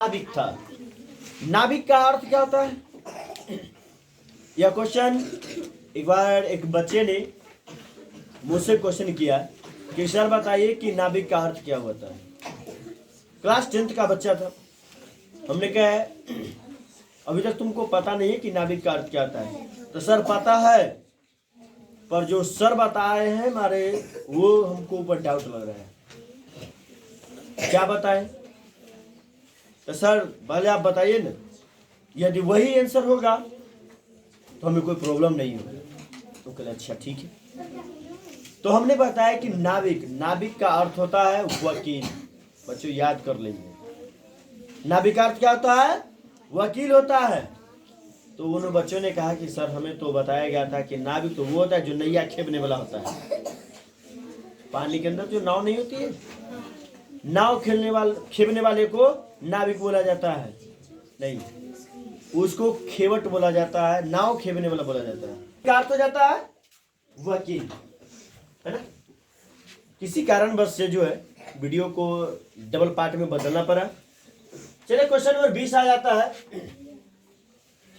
नाभिक था। नाभिक का अर्थ क्या होता है? यह क्वेश्चन एक बार एक बच्चे ने मुझसे क्वेश्चन किया कि सर बताइए कि नाभिक का अर्थ क्या होता है। क्लास 10th का बच्चा था। हमने कहा अभी तक तुमको पता नहीं है कि नाभिक का अर्थ क्या होता है। तो सर पता है, पर जो सर बताए हैं हमारे वो हमको ऊपर डाउट लग रहा है। क्या बताएं? तो सर पहले आप बताइए ना, यदि वही आंसर होगा तो हमें कोई प्रॉब्लम नहीं होगी। तो कहले अच्छा ठीक है। तो हमने बताया कि नाविक, नाविक का अर्थ होता है वकील। बच्चों याद कर लीजिए, नाविक का अर्थ क्या होता है? वकील होता है। तो उन बच्चों ने कहा कि सर हमें तो बताया गया था कि नाविक तो वो होता है जो नैया खेपने वाला होता है। पानी के अंदर जो नाव नहीं होती है, नाव खेपने वाले को नाविक बोला जाता है। नहीं, उसको खेवट बोला जाता है, नाव खेपने वाला बोला जाता है। क्या अर्थ हो जाता है? वकील, है ना। किसी कारणवश से जो है वीडियो को डबल पार्ट में बदलना पड़ा। चलिए क्वेश्चन नंबर 20 आ जाता है,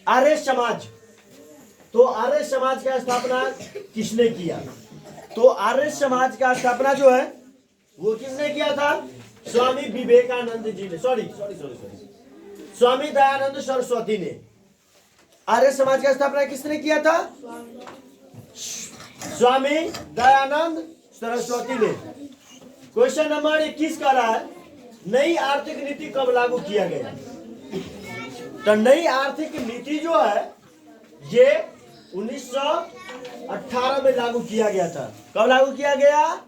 आर्य समाज। तो आर्य समाज का स्थापना किसने किया? तो आर्य समाज का स्थापना जो है वो किसने किया था? स्वामी विवेकानंद जी ने। सॉरी स्वामी दयानंद सरस्वती ने। आर्य समाज का स्थापना किसने किया था? स्वामी दयानंद सरस्वती ने। क्वेश्चन नंबर 21 का रहा है, नई आर्थिक नीति कब लागू किया गया? तो नई आर्थिक नीति जो है ये 1918 में लागू किया गया था। कब लागू किया गया?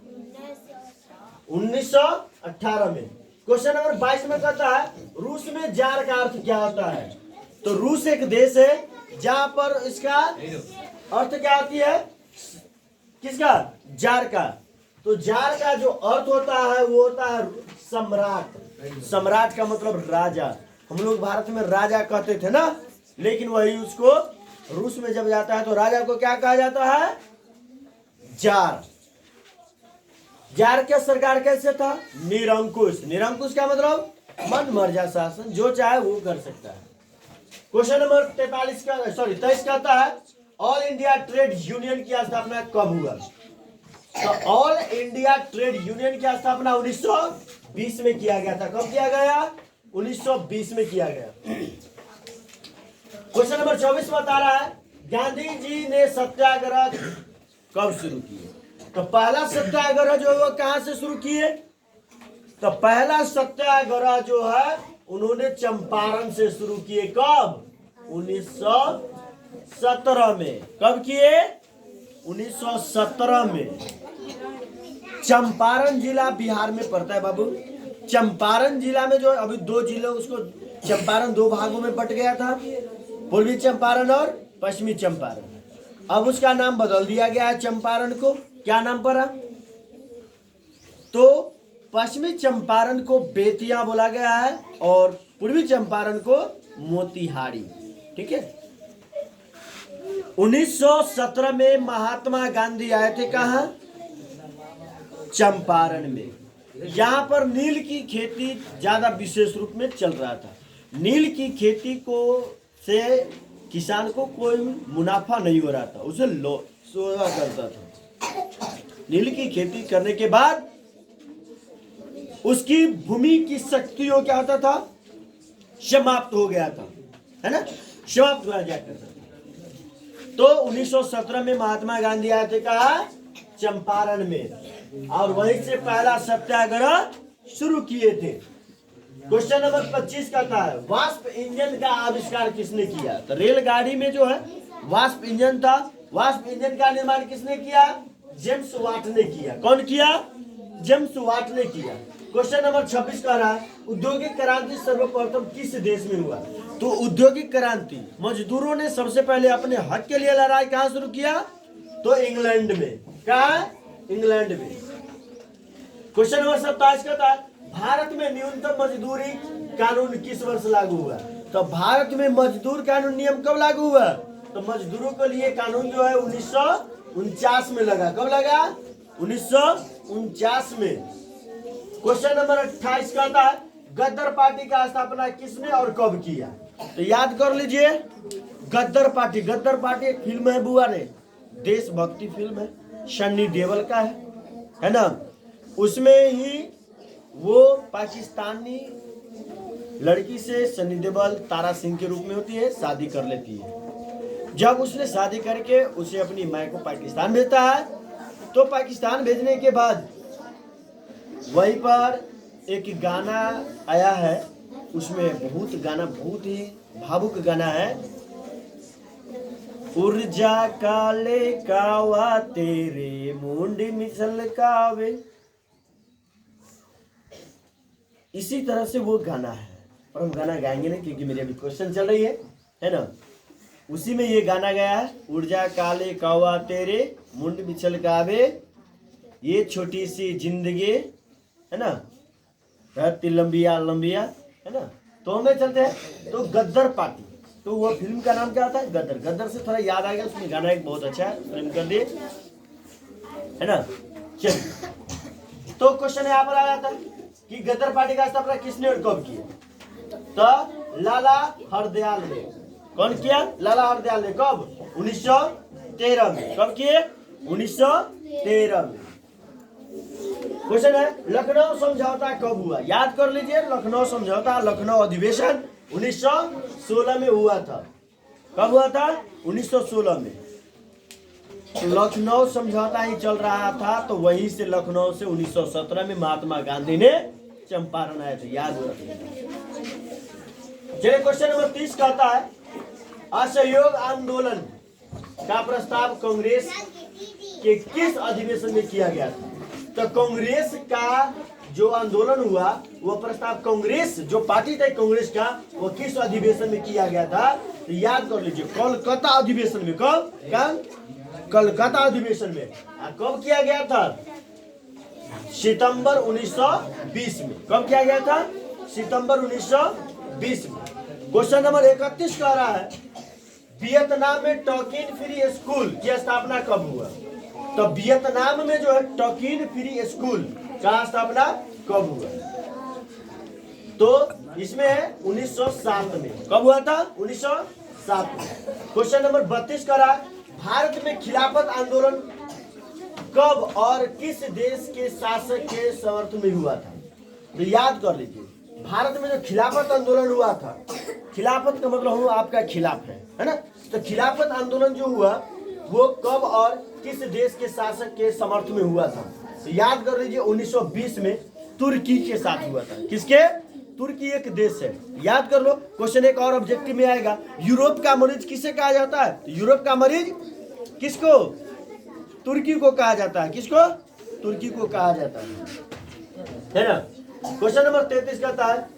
1918 में। क्वेश्चन नंबर 22 में कहता है रूस में जार का अर्थ क्या होता है? तो रूस एक देश है जहां पर इसका अर्थ क्या होती है? किसका? जार का। तो जार का जो अर्थ होता है वो होता है सम्राट। सम्राट का मतलब राजा। हम लोग भारत में राजा कहते थे ना, लेकिन वही उसको रूस में जब जाता है तो राजा को क्या कहा जाता है? जार। जार का सरकार कैसे था? निरंकुश। निरंकुश का मतलब मन मर्जी शासन, जो चाहे वो कर सकता है। क्वेश्चन नंबर 23 कहता है ऑल इंडिया ट्रेड यूनियन की स्थापना कब हुआ? तो ऑल इंडिया ट्रेड यूनियन की स्थापना 1920 में किया गया था। कब किया गया? 1920 में किया गया। क्वेश्चन नंबर 24 बता रहा है गांधी जी ने सत्याग्रह कब शुरू किए? तो पहला सत्याग्रह जो है वो कहां से शुरू किए? तो पहला सत्याग्रह जो है उन्होंने चंपारण से शुरू किए। कब? 1917 में। कब किए? 1917 में। चंपारण जिला बिहार में पड़ता है बाबू। चंपारण जिला में जो अभी दो जिलों, उसको चंपारण दो भागों में बट गया था, पूर्वी चंपारण और पश्चिमी चंपारण। अब उसका नाम बदल दिया गया है चंपारण को। क्या नाम पड़ा? तो पश्चिमी चंपारण को बेतिया बोला गया है और पूर्वी चंपारण को मोतिहारी। ठीक है। 1917 में महात्मा गांधी आए थे कहां? चंपारण में। यहाँ पर नील की खेती ज्यादा विशेष रूप में चल रहा था। नील की खेती को से किसान को कोई मुनाफा नहीं हो रहा था, उसे सोचा करता था। नील की खेती करने के बाद उसकी भूमि की शक्तियों क्या होता था? समाप्त हो गया था, है ना। समाप्त हो जाया करता था। तो 1917 में महात्मा गांधी आए थे कहा? चंपारण में, और वहीं से पहला सत्याग्रह शुरू किए थे। क्वेश्चन नंबर 25 कहता है वाष्प इंजन का आविष्कार किसने किया? तो रेलगाड़ी में जो है वाष्प इंजन था। वाष्प इंजन का निर्माण किसने किया? जेम्स वाट ने किया। कौन किया? जेम्स वाट ने किया। क्वेश्चन नंबर 26 कह रहा है औद्योगिक क्रांति सर्वप्रथम किस देश में हुआ? तो औद्योगिक क्रांति मजदूरों ने सबसे पहले अपने हक के लिए लड़ाई कहां शुरू किया? तो इंग्लैंड में। कहा? इंग्लैंड में। क्वेश्चन नंबर 27 कहता है भारत में न्यूनतम मजदूरी कानून किस वर्ष लागू हुआ? तो भारत में मजदूर कानून नियम कब लागू हुआ? तो मजदूरों के लिए कानून जो है 1949 में लगा। कब लगा? 1949 में। क्वेश्चन नंबर 28 कहता है गद्दर पार्टी का स्थापना किसने और कब किया? तो याद कर लीजिए, गद्दर पार्टी एक फिल्म है बुआ रे, देशभक्ति फिल्म है, सन्नी देओल का है ना। उसमें ही वो पाकिस्तानी लड़की से सन्नी देओल तारा सिंह के रूप में होती है, शादी कर लेती है। जब उसने शादी करके उसे अपनी माँ को पाकिस्तान भेजता है, तो पाकिस्तान भेजने के बाद वहीं पर एक गाना आया है, उसमें बहुत ही भावुक गाना है, ऊर्जा काले कावा तेरे मुंडी मिसल कावे। इसी तरह से वो गाना है, और हम गाना गाएंगे नहीं क्योंकि मेरी अभी क्वेश्चन चल रही है ना। उसी में ये गाना गया है, ऊर्जा काले कावा तेरे मुंड मिसल कावे, ये छोटी सी जिंदगी है ना, रहती लंबिया लंबिया है ना। तो हमें चलते हैं, तो गद्दर पार्टी, तो वो फिल्म का नाम क्या होता है? गद्दर। गद्दर से थोड़ा याद आ गया, उसमें गाना एक बहुत अच्छा है, फिल्म कर दिए है ना। चलिए, तो क्वेश्चन यहाँ पर आ जाता है कि गद्दर पार्टी का स्थापना किसने और कब किया? तो लाला हरदयाल ने। कौन किया? लाला हरदयाल ने। कब? 1913 में। कब किए? 1913 में। क्वेश्चन है, लखनऊ समझौता कब हुआ? याद कर लीजिए, लखनऊ समझौता, लखनऊ अधिवेशन 1916 में हुआ था। कब हुआ था? 1916 में। तो लखनऊ समझौता ही चल रहा था, तो वहीं से लखनऊ से 1917 में महात्मा गांधी ने चंपारण आए थे, याद रखिए। चलिए, क्वेश्चन नंबर 30 कहता है, असहयोग आंदोलन का प्रस्ताव कांग्रेस के किस अधिवेशन में किया गया था? तो कांग्रेस का जो आंदोलन हुआ, वो प्रस्ताव कांग्रेस, जो पार्टी था कांग्रेस का, वो किस अधिवेशन में किया गया था? तो याद कर लीजिए, कोलकाता अधिवेशन में। कब? कलकत्ता अधिवेशन में। कब किया गया था? सितंबर 1920 में। कब किया गया था? सितंबर 1920 में। क्वेश्चन नंबर 31 कह रहा है, वियतनाम में टॉकिन फ्री स्कूल की स्थापना कब हुआ? तो वियतनाम में जो है टॉकिन फ्री स्कूल का स्थापना कब हुआ? तो इसमें है 1907 में। कब हुआ था? 1907 में। क्वेश्चन नंबर 32 कह रहा है, भारत में खिलाफत आंदोलन कब और किस देश के शासक के समर्थन में हुआ था? तो याद कर लीजिए, भारत में जो खिलाफत आंदोलन हुआ था, खिलाफत का मतलब हुआ आपका खिलाफ है ना। तो खिलाफत आंदोलन जो हुआ वो कब और किस देश के शासक के समर्थन में हुआ था? तो याद कर लीजिए, 1920 में तुर्की के साथ हुआ था। किसके? तुर्की एक देश है, याद कर लो। क्वेश्चन एक और ऑब्जेक्टिव में आएगा, यूरोप का मरीज किसे कहा जाता है? तो यूरोप का मरीज किसको? तुर्की को कहा जाता है। किसको? तुर्की को कहा जाता है ना। क्वेश्चन नंबर 33 कहता है,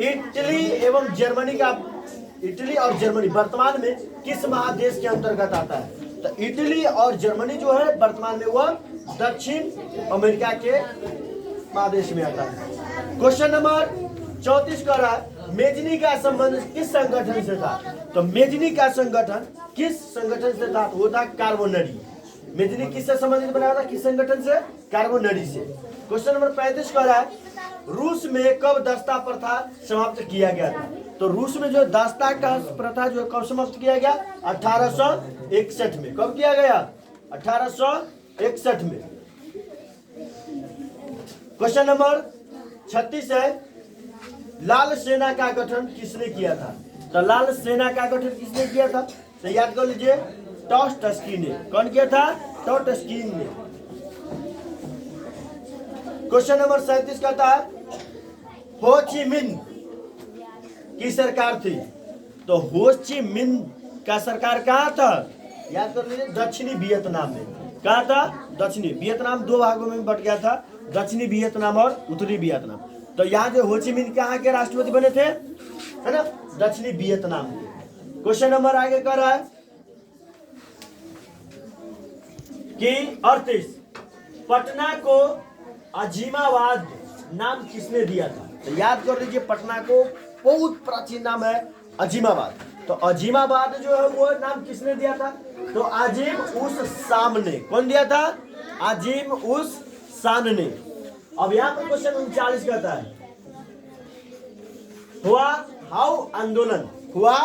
इटली एवं जर्मनी का, इटली और जर्मनी वर्तमान में किस महादेश के अंतर्गत आता है? तो इटली और जर्मनी जो है वर्तमान में वह दक्षिण अमेरिका के महादेश में आता है। क्वेश्चन नंबर 34 का रहा है, मेजनी का संबंध किस संगठन से था? तो मेजनी का संगठन किस संगठन से था? वो था कार्बोनरी। मेजनी किससे संबंधित बनाया था? किस संगठन से? कार्बोनरी से। क्वेश्चन नंबर 35 का रहा है, रूस में कब दस्ता प्रथा समाप्त किया गया था? तो रूस में जो दस्ता का प्रथा जो कब समाप्त किया गया? 1861 में। कब किया गया? 1861 में। क्वेश्चन नंबर 36 है, लाल सेना का गठन किसने किया था? तो लाल सेना का गठन किसने किया था? तो याद कर लीजिए, ट्रॉट्स्की ने। कौन किया था? ट्रॉट्स्की ने। क्वेश्चन नंबर 37 कहता है, हो ची मिन्ह की सरकार थी? तो हो ची मिन्ह का सरकार कहाँ था? याद कर लीजिए, दक्षिणी वियतनाम में। कहाँ था? दक्षिणी वियतनाम दो भागों में बट गया था, दक्षिणी वियतनाम और उत्तरी वियतनाम। तो यहाँ जो हो ची मिन्ह कहाँ के राष्ट्रपति बने थे? है ना, दक्षिणी वियतनाम के। क्वेश्चन नंबर आगे कर रहा है कि 38, पटना को अजीमाबाद नाम किसने दिया था? तो याद कर लीजिए, पटना को बहुत प्राचीन नाम है अजीमाबाद। तो अजीमाबाद जो है वो नाम किसने दिया था? तो आजिम उस शाम ने। कौन दिया था? आजिम उस शान ने। अब यहाँ पर क्वेश्चन 39 कहता है, हुआ हाउ आंदोलन, हुआ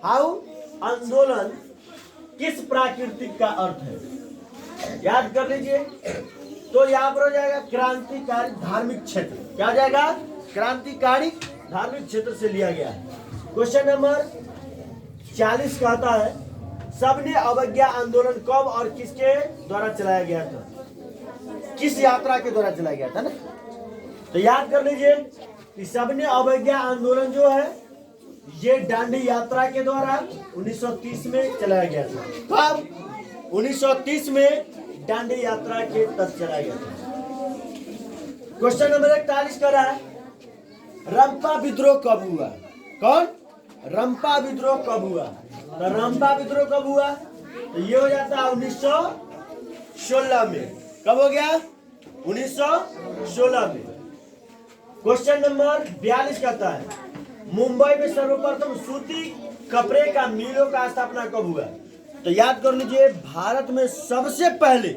हाउ आंदोलन किस प्राकृतिक का अर्थ है? याद कर लीजिए। तो यहाँ पर हो जाएगा क्रांतिकारी धार्मिक क्षेत्र। क्या हो जाएगा? क्रांतिकारी धार्मिक क्षेत्र से लिया गया है। क्वेश्चन नंबर 40 कहता है सबने अवज्ञा आंदोलन कब और किसके द्वारा चलाया गया था? किस यात्रा के द्वारा चलाया गया था ना? तो याद कर लीजिए कि सबने अवज्ञा आंदोलन जो है ये दांडी यात्रा के द्वारा 1930 में चलाया गया था। कब? 1930 में दांडी यात्रा के तहत चलाया गया था। क्वेश्चन नंबर 41 कर रहा है रंपा विद्रोह कब हुआ? कौन? रंपा विद्रोह कब हुआ? तो रंपा विद्रोह कब हुआ? तो ये हो जाता है 1916 में। कब हो गया? 1916 में। क्वेश्चन नंबर 42 कहता है मुंबई में सर्वप्रथम सूती कपड़े का मिलों का स्थापना कब हुआ? तो याद कर लीजिए भारत में सबसे पहले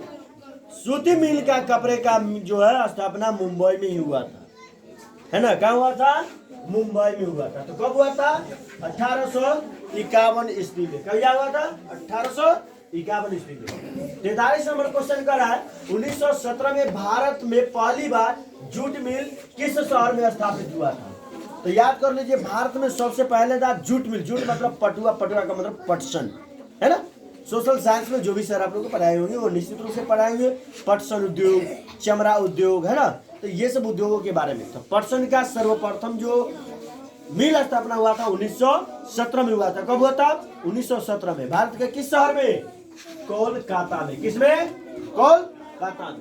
सूती मिल का कपड़े का जो है स्थापना मुंबई में ही हुआ था, है ना? कहाँ हुआ था? मुंबई में हुआ था। तो कब हुआ था? 1851 ईस्वी में। कब हुआ था? 1851 ईस्वी में। 43 नंबर क्वेश्चन कर रहा है 1917 में भारत में पहली बार जूट मिल किस शहर में स्थापित हुआ था? तो याद कर लीजिए भारत में सबसे पहले था जूट मिल। जूट मतलब पटुआ, पटुआ का मतलब पटसन, है ना? सोशल साइंस में जो भी सर आप लोग को पढ़ाए होंगे वो निश्चित रूप से पढ़ाए होंगे। पटसन उद्योग, चमड़ा उद्योग, है ना? तो ये सब उद्योगों के बारे में। तो पटसन का सर्वप्रथम जो मिल स्थापना हुआ था 1917 में हुआ था। कब हुआ था? 1917 में। भारत के किस शहर में? कोलकाता में। किसमें? कोलकाता में।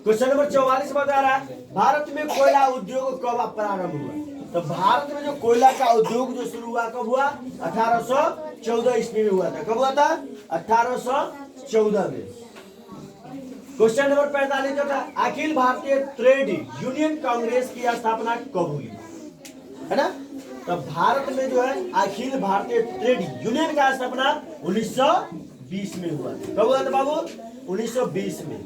क्वेश्चन नंबर 44 बता रहा है भारत में कोयला उद्योग कब प्रारंभ हुआ? तो भारत में जो कोयला का उद्योग जो शुरू हुआ कब हुआ? 1814 ईस्वी में हुआ था। कब हुआ था? 1814 में। क्वेश्चन नंबर 45 जो था अखिल भारतीय ट्रेड यूनियन कांग्रेस की स्थापना कब हुई? है ना? तो भारत में जो है अखिल भारतीय ट्रेड यूनियन का स्थापना 1920 में हुआ था। कब हुआ था बाबू? 1920 में।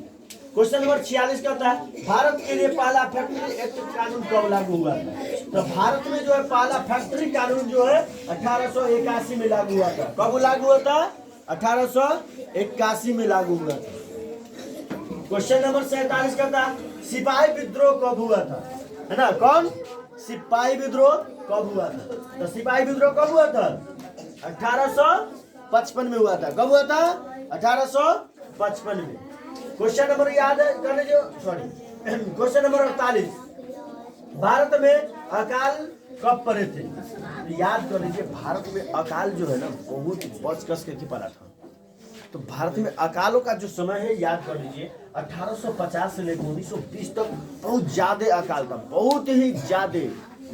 क्वेश्चन नंबर 46 कहता है भारत के लिए पहला फैक्ट्री एक्ट कानून कब लागू हुआ था? तो भारत में जो है पहला फैक्ट्री कानून जो है 1881 में लागू हुआ था। कब लागू हुआ था? 1881 में लागू हुआ था। क्वेश्चन नंबर 47 कहता है सिपाही विद्रोह कब हुआ था? है ना? कौन? सिपाही विद्रोह कब हुआ था? तो सिपाही विद्रोह कब हुआ था? 1855 में हुआ था। कब हुआ था? 1855 में। क्वेश्चन नंबर याद है कर लीजिए, सॉरी क्वेश्चन नंबर 48 भारत में अकाल कब पड़े थे? तो याद कर लीजिए भारत में अकाल जो है ना बहुत बच कस करके पड़ा था। तो भारत में अकालों का जो समय है याद कर लीजिए 1850 से लेकर 1920 तक बहुत ज्यादा अकाल था। बहुत ही ज्यादा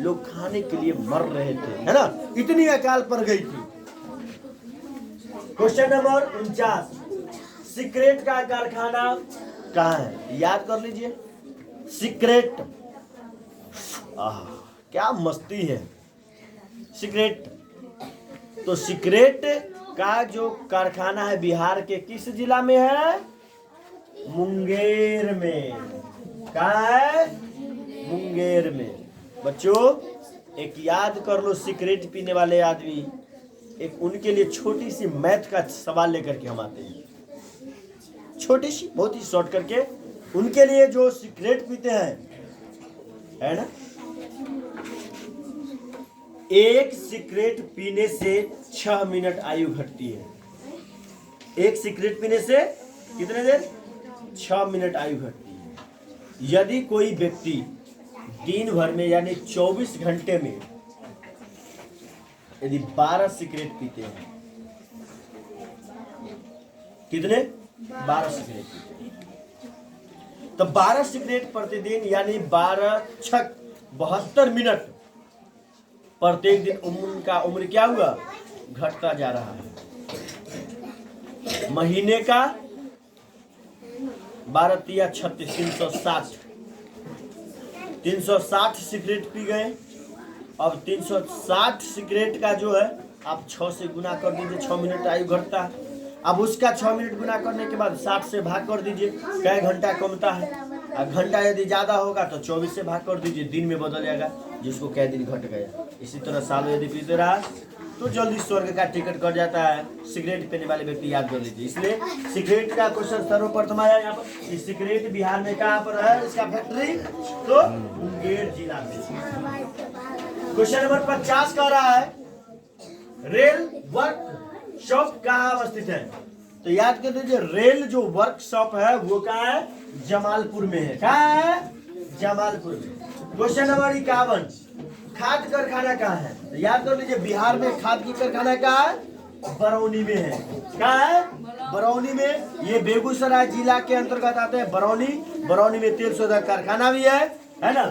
लोग खाने के लिए मर रहे थे, है ना? इतनी अकाल पड़ गई थी। क्वेश्चन नंबर 49 सिगरेट का कारखाना कहाँ है? याद कर लीजिए सिगरेट, क्या मस्ती है सिगरेट। तो सिगरेट का जो कारखाना है बिहार के किस जिला में है? मुंगेर में। कहाँ है? मुंगेर में। बच्चों एक याद कर लो सिगरेट पीने वाले आदमी, एक उनके लिए छोटी सी मैथ का सवाल लेकर के हम आते हैं। छोटी सी बहुत ही शॉर्ट करके उनके लिए जो सिगरेट पीते हैं, है ना? एक सिगरेट पीने से 6 मिनट आयु घटती है। एक सिगरेट पीने से कितने देर? 6 मिनट आयु घटती है। यदि कोई व्यक्ति दिन भर में यानी 24 घंटे में यदि 12 सिगरेट पीते हैं, कितने? 12 सिगरेट पीते हैं। तो 12 सिगरेट प्रतिदिन यानी 12 छक 72 मिनट प्रत्येक दिन उनका उम्र क्या हुआ? घटता जा रहा है। महीने का 12 तिया 36 360 सिगरेट पी गए। अब 360 सिगरेट का जो है आप 6 से गुना कर दीजिए, 6 मिनट आयु घटता है। अब उसका 6 मिनट गुना करने के बाद 60 से भाग कर दीजिए, कै घंटा कमता है। अब घंटा यदि ज़्यादा होगा तो 24 से भाग कर दीजिए, दिन में बदल जाएगा। जिसको कई दिन घट गया। इसी तरह सालों यदि बीते रहा तो जल्दी स्वर्ग का टिकट कट जाता है। सिगरेट पीने वाले व्यक्ति याद कर लीजिए। इसलिए सिगरेट का क्वेश्चन सर्वप्रथम आया यहाँ पर। इस सिगरेट बिहार में कहाँ पर है इसका फैक्ट्री? तो मुंगेर जिला में। क्वेश्चन नंबर 50 कह रहा है रेल वर्कशॉप कहाँ अवस्थित है? तो याद कर लीजिए रेल जो वर्कशॉप है वो कहाँ है? जमालपुर में है। कहाँ है? जमालपुर में। क्वेश्चन नंबर 51 खाद कारखाना कहाँ है? तो याद कर लीजिए बिहार में खाद की कारखाना कहाँ है? बरौनी में है। कहाँ है? बरौनी में। ये बेगूसराय जिला के अंतर्गत आते हैं बरौनी। बरौनी में तेल शोधक कारखाना भी है ना?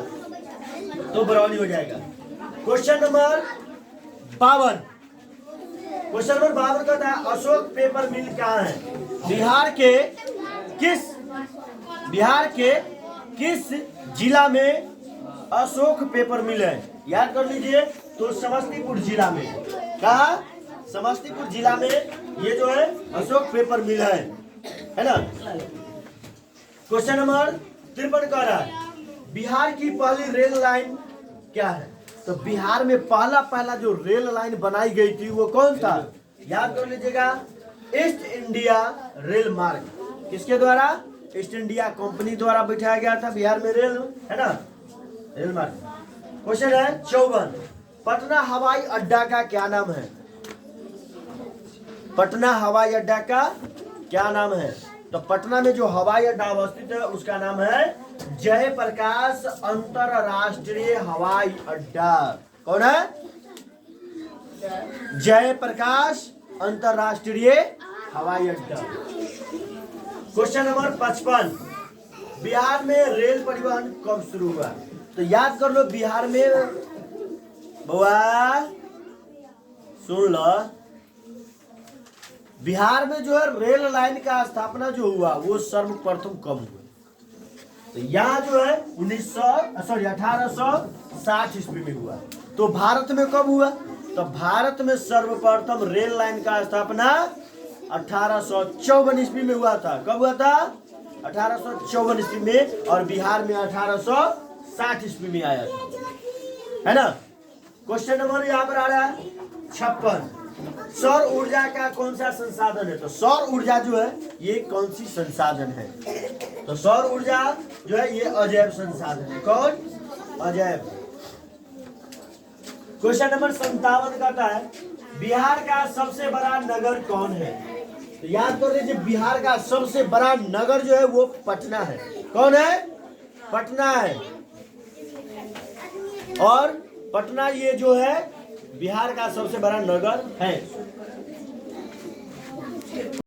तो बरौनी हो जाएगा। क्वेश्चन नंबर 52 क्वेश्चन नंबर 52 कहता है अशोक पेपर मिल कहाँ है? बिहार के किस जिला में अशोक पेपर मिल है? याद कर लीजिए तो समस्तीपुर जिला में। कहा? समस्तीपुर जिला में ये जो है अशोक पेपर मिल है ना? क्वेश्चन नंबर 53 कह रहा है बिहार की पहली रेल लाइन क्या है? तो बिहार में पहला जो रेल लाइन बनाई गई थी वो कौन था? याद कर लीजिएगा ईस्ट इंडिया रेल मार्ग। किसके द्वारा? ईस्ट इंडिया कंपनी द्वारा बिठाया गया था बिहार में रेल, है ना? रेल मार्ग। क्वेश्चन है 54 पटना हवाई अड्डा का क्या नाम है? पटना हवाई अड्डा का क्या नाम है? तो पटना में जो हवाई अड्डा अवस्थित है उसका नाम है जयप्रकाश अंतरराष्ट्रीय हवाई अड्डा। कौन है? जयप्रकाश अंतरराष्ट्रीय हवाई अड्डा। क्वेश्चन नंबर 55 बिहार में रेल परिवहन कब शुरू हुआ? तो याद कर लो बिहार में बुआ सुन लो बिहार में जो है रेल लाइन का स्थापना जो हुआ वो सर्वप्रथम कब हुआ? तो यहाँ जो है 1860 ईस्वी में हुआ। तो भारत में कब हुआ? तो भारत में सर्वप्रथम रेल लाइन का स्थापना 1854 ईस्वी में हुआ था। कब हुआ था? 1854 ईस्वी में। और बिहार में 1860 ईस्वी में आया था, है ना? क्वेश्चन नंबर यहाँ पर आ रहा है 56 सौर ऊर्जा का कौन सा संसाधन है? तो सौर ऊर्जा जो है ये कौन सी संसाधन है? तो सौर ऊर्जा जो है ये अजैव संसाधन है। कौन? अजैव। क्वेश्चन नंबर 57 कहता है बिहार का सबसे बड़ा नगर कौन है? तो याद कर लीजिए बिहार का सबसे बड़ा नगर जो है वो पटना है। कौन है? पटना है। और पटना ये जो है बिहार का सबसे बड़ा नगर है।